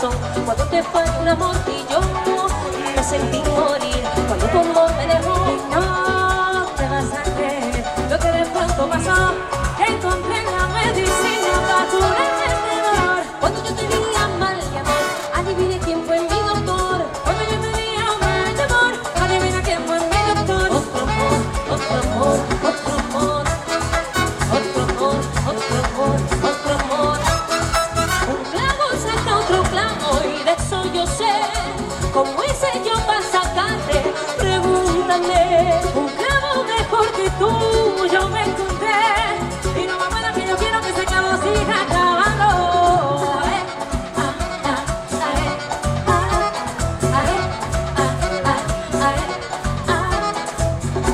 corazón. Cuando te fue un amor y yo me sentí morir. Cuando tu amor me dejó y no te vas a creer lo que de pronto pasó. Encontré la medicina para curarme este dolor. Cuando yo tenía mal de amor, adivine quién fue mi doctor. Cuando yo tenía mal de amor, adivina quién fue mi doctor. Otro amor, otro amor, otro amor. Otro amor, otro amor, otro amor. Un clavo saca otro clavo y de eso yo sé. ¿Cómo hice yo para sacarte? Pregúntame. Un clavo mejor que tú yo me encontré. Y no más bueno que yo quiero que ese clavo siga clavando.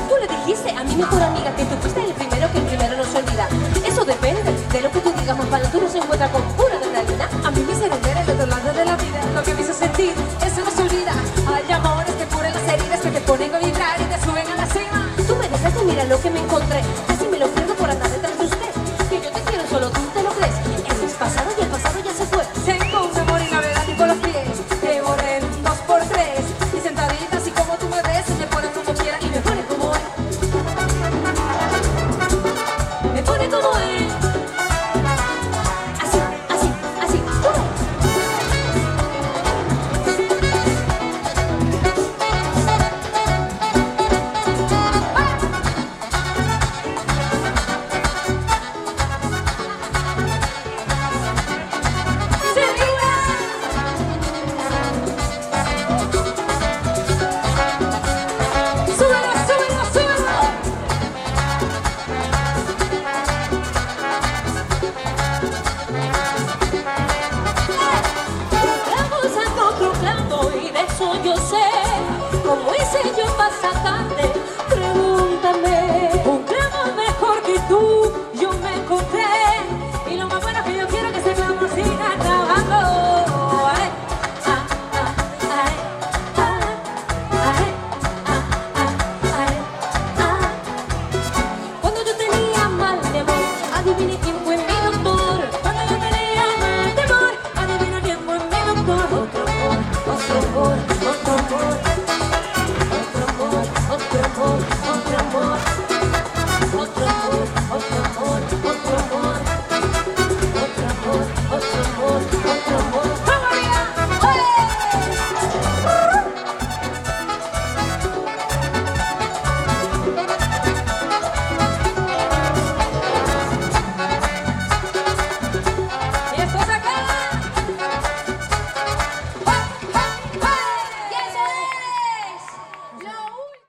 Tú le dijiste a mi mejor amiga que tú fuiste el primero, que el primero no se olvida. Eso depende de lo que tú digas, más para tú no se encuentra con pura adrenalina. A mí me hizo entender el otro lado de la vida, lo que me hizo sentir, eso no se olvida. Hay amores que curan las heridas, que te ponen a vibrar y te suben a la cima. Tú me dejaste, mira lo que me encontré.